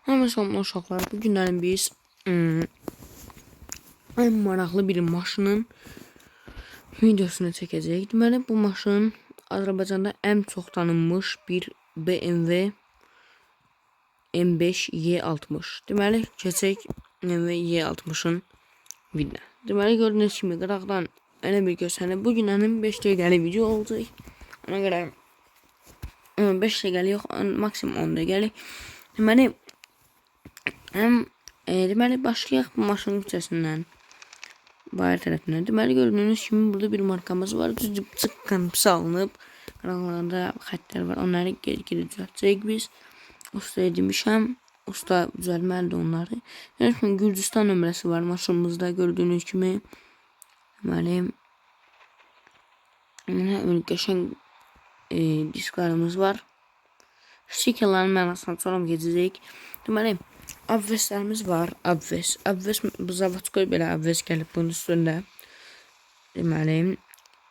Hamısı uşaqlar, bu günlərin biz ən maraqlı bir maşının videosunu çəkəcəyik. Deməli, bu maşın Azərbaycanda ən çox tanınmış bir BMW M5 Y60. Deməli, keçək BMW Y60'ın videosuna. Deməli, gördüyünüz kimi qıraqdan elə bir göstərir. Bu günlərin 5 dəqiqəlik video olacaq. Ona görə 5 dəqiqəlik yox, maksimum 10 dəqiqəlik. Deməli, başlayaq bu maşının küçəsindən. Bayır tərəfindən. Deməli, gördüyünüz kimi burada bir markamız var. Çıqqan pis alınıb. Qıraqlarında xətlər var. Onları geri düzəltəcəyik biz. Ustaya demişəm. Usta düzəlməlidir onları. Yəni, Gürcüstan nömrəsi var maşınımızda gördüyünüz kimi. Deməli, öyle qəşəng disklarımız var. Stikerlərin mənasını sonra gedəcəyik. Deməli, abveslərimiz var. Abves bu zavatkoy belə abves gəlib bunun üstündə. Deməli,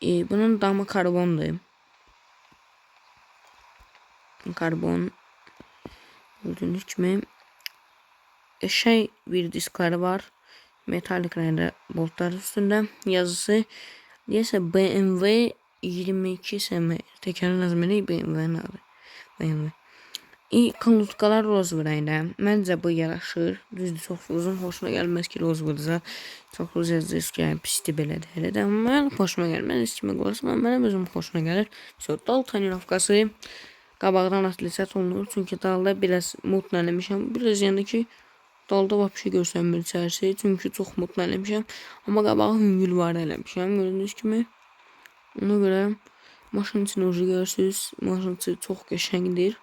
bunun damı karbondur. Karbon. Gördüğünüz kimi bir diskları var. Metalik rəngdə boltlar üstündə. Yazısı deyəsə BMW 22 SM. Təkərin azməni BMW-nin adı. BMW. Konutkalar rozvu rəngdə. Məncə bu yaraşır. Düzdür, çox uzun xoşuna gəlməz ki, rozvudursa. Çox roz yazır ki, yəni pisdir belədir. Elə də mən xoşuma gəlir. Mən istəmə qolasam, mənim özüm xoşuna gəlir. Dal tonirovkası qabaqdan atlisət olunur. Çünki dalda biraz mutla eləmişəm. Biraz yəni ki, dalda vapşı görsənmir içərisi. Çünki çox mutla eləmişəm. Amma qabağı hüngül var eləmişəm. Gördüyünüz kimi. Ona görə maşın için ucu görürsünüz. Maşın için çox qəşəngdir.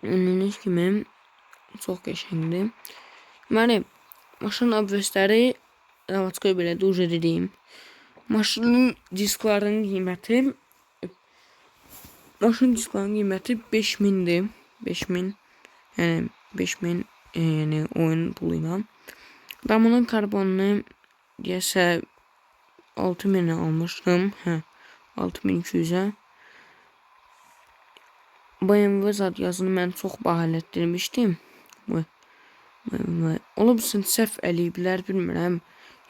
Gördüyünüz kimi çox qəşəngdir. Deməli, maşının abvesləri zavatkoy belə uca dediyim. Maşının disklarının qiyməti 5000'dir. 5000 yəni 5000 yəni oyun puluyla. Damının karbonunu deyəsə 6000'e almışdım. 6200'e. BMW zat yazını mən çox bahalətdirmişdim. Olubsun səhv eləyiblər, bilmirəm.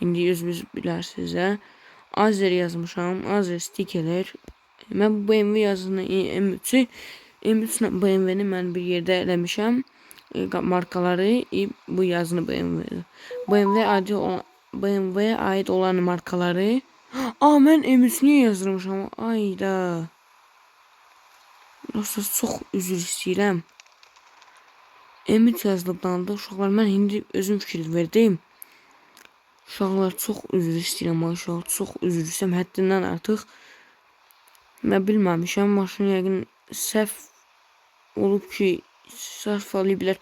İndi özünüz bilərsiniz. Azer yazmışam. Azer stikerler. Mən BMW yazını M3 BMW-ni mən bir yerdə eləmişəm. Markaları bu yazını BMW-yə aid olan markaları. Mən M3 niyə yazdırmışam? Ayda. Çox üzr istəyirəm. M3 yazılıb dalında uşaqlar. Mən indi özüm fikir verdim. Uşaqlar çox üzr istəyirəm. Uşaqlar çox üzr istəyirəm. Həddindən artıq. Mən bilməmişəm. Maşın yəqin səhv olub ki, səhv alıyıblar.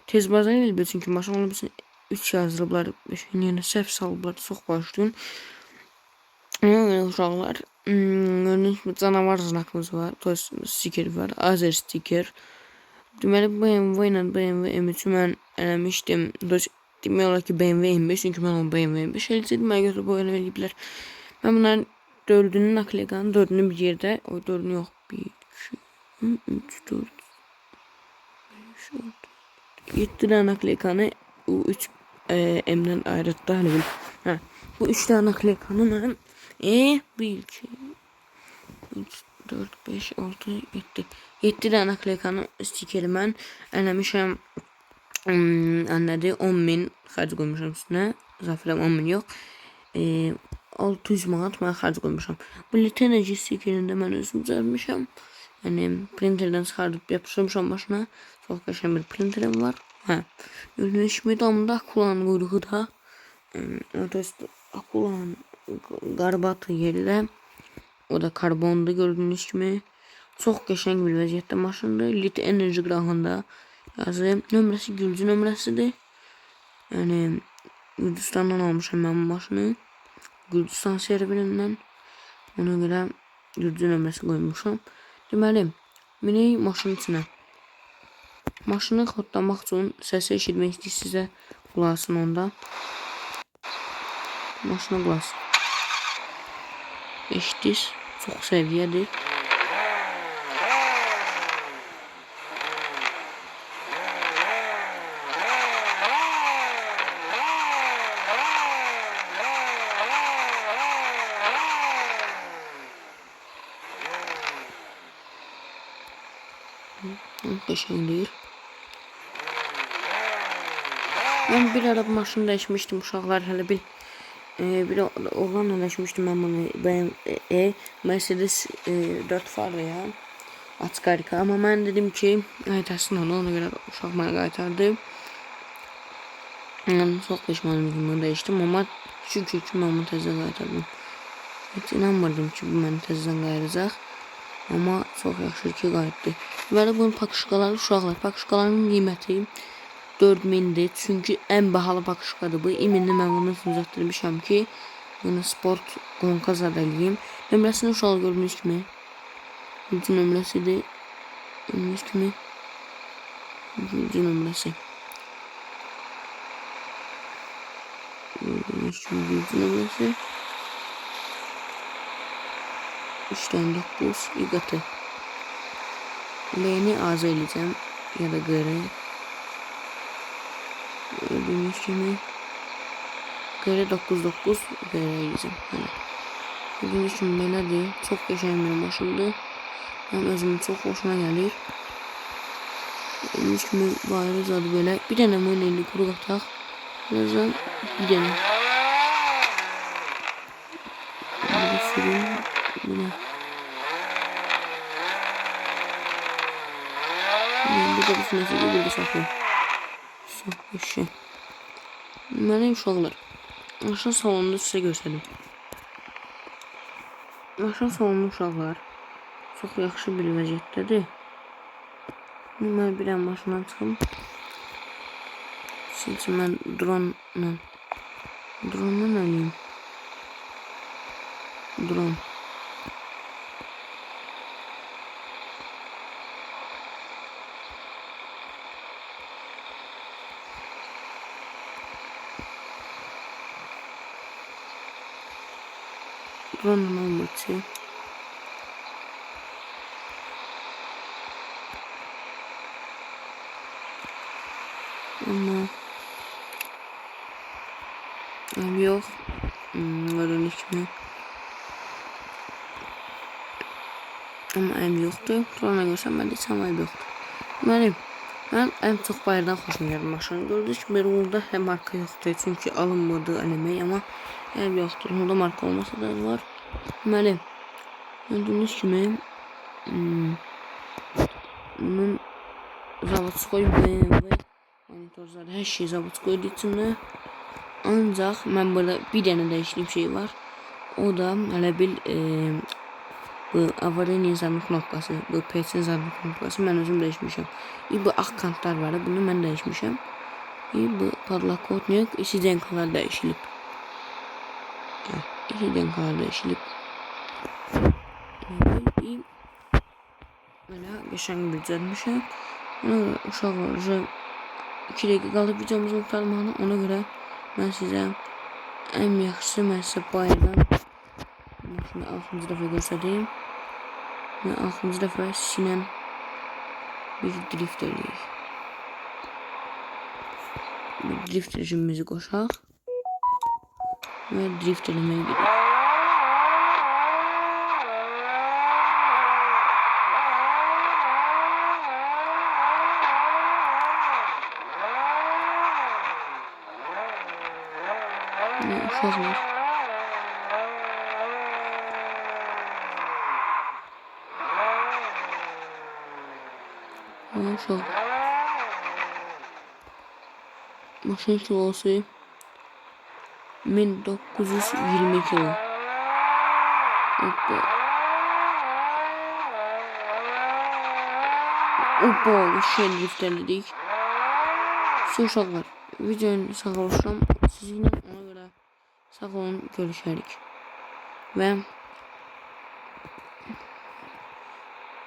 Tez bazar eləyib. Çünki maşın olubsun 3 yazılıblar. Yəni səhv salıblar. Çox başlayın. Uşaqlar. Gördüyünüz kimi canavar znakımız var. Stiker var. Azer stiker. Deməli, BMW ilə BMW M3'ü mən eləmişdim. Demək olar ki, BMW M5. Çünki mən onu BMW M5 eləyəcəydim. Mən götürüb o eləyiblər. Mən bunların 4'ünün naklekanı 4'ünü bir yerdə. O 4'ünü yox. 1, 2, 3, 4, 5, 6, 7 tane naklekanı o 3 M'den ayrıttı. Hani bil. Bu 3 tane naklekanı mən 1, 2, 3, 4, 5, 6, 7. 7 tane naklekanı stikeri mən eləmişəm. Anladı 10.000 xərc qoymuşam üstünə. Zafirəm 10.000 yox. 600 manat mən xərc qoymuşam. Bu Litenerji stikerində mən özüm düzəltmişəm. Yəni printerdən çıxardıb yapışdırmışam maşına. Çox qəşəng bir printerim var. Gördüyünüz kimi damında akulanın quyruğu da. Akulanın qarbatı yerlə. O da karbondur gördüyünüz kimi. Çox qəşəng bir vəziyyətdə maşındır. Lit enerji qırağında yazı. Nömrəsi Gürcü nömrəsidir. Yəni Gürcüstandan almışam mən bu maşını. Gürcüstan serverindən. Ona görə Gürcü nömrəsi qoymuşam. Deməli, minək maşının içinə. Maşını xodlamaq üçün səsi eşitmək istəyirsinizsə qulaq asın onda. Maşına qulaq asın. Eşitiz. Çox səviyyədir. Qəşəngdir. Mən bir ara maşını dəyişmişdim uşaqlar, hələ bir oğlan eləşmişdim mən bunu BMW Mercedes 4 vardı ya. Açıq harika, amma mən dedim ki qaytarsın ona görə uşaq mənə qaytardı. Yəni çox peşmanım ki bunu dəyişdim, amma şükür ki mən bunu təzədən qaytardım. Heç inanmırdım ki bu məni təzədən qayıracaq, amma çox yaxşı ki qayıtdı. Deməli bunun pakışqaları uşaqlar, pakışqaların qiyməti 4000'dir, çünki ən bahalı pakışqadır bu. İminli mən bunu düzəltdirmişəm ki bunu sport qonqa zad eləyim. Nömrəsini uşaq gördüyünüz kimi gücü nömrəsidir. Gördüyünüz kimi gücü nömrəsi. Gördüyünüz kimi gücü nömrəsi. 3.9 İqatı. L'ni az eləyəcəm ya da qırı. Gördüğünüz gibi göre 9.9 vereceğim. Hani. Gördüğünüz gibi belədir. Çok qəşəng bir maşındır. Mənim özümün çox hoşuna gəlir. Gördüğünüz gibi bayırı zadı belə. Bir dənə mən indi quru qataq. Birazdan bir dənə. Burada sürüm. Buna. Burada bir süresi de burada saklayayım. Şey. Mənim uşaqlar, maşın salonunu sizə göstərim. Maşın salonu uşaqlar çox yaxşı bir vəziyyətdədir. Mən bir an maşından çıxım. Sizin mən dronla eləyim. Dron. Dronun olması. Ama yok. Gördüğünüz gibi. Ama ev yoktu. Drona görsem ben de sana ev yoktu. Ben en çok bayırdan xoşum gəlir maşın. Gördüyünüz kimi orada hem marka yoktu. Çünkü alınmadı eləmək, ama ev yoktur. Orada marka olmasa da var. Deməli, gördüyünüz kimi bunun zavodskoy BMW monitorları, hər şey zavodskoydur içində. Ancaq mən burada bir dənə dəyişdiyim şey var. O da hələ bir bu avariya zarını knopkası, bu PC zarını knopkası mən özüm dəyişmişəm. Bu ağ kantlar var, bunu mən dəyişmişəm. Bu parlakotnik isi denkalar dəyişilib. İki denkalar dəyişilib. Belə qəşəng bir düzəltmişəm. Ona görə uşaqlar 2 dəqiqə qalıb videomuzu qurtarmağına, ona görə mən sizə ən yaxşısı mən sizə bayırdan maşını 6-cı dəfə göstəreyim. Və 6-cı dəfə sinən bir drift eləyik. Bir drift rejimimizi qoşaq və drift eləməyə gidirik. Uşaqlar. Uşaq. Maşın kilosu 1920 kilo. Hoppa şey driftledik. Uşaqlar, videonun sağoluşam sizinlə, ona görə sağ olun, görüşərik. Və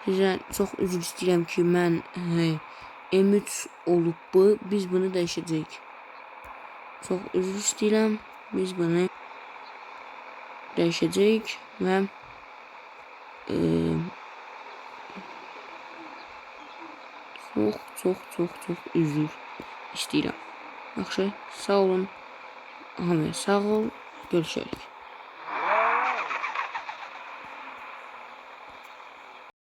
sizə çox üzr istəyirəm ki, mən M3 olub bu, biz bunu dəyişəcəyik. Çox üzr istəyirəm, biz bunu dəyişəcəyik və çox üzr istəyirəm. Yaxşı, sağ olun. Hamıya sağ ol, görüşərik.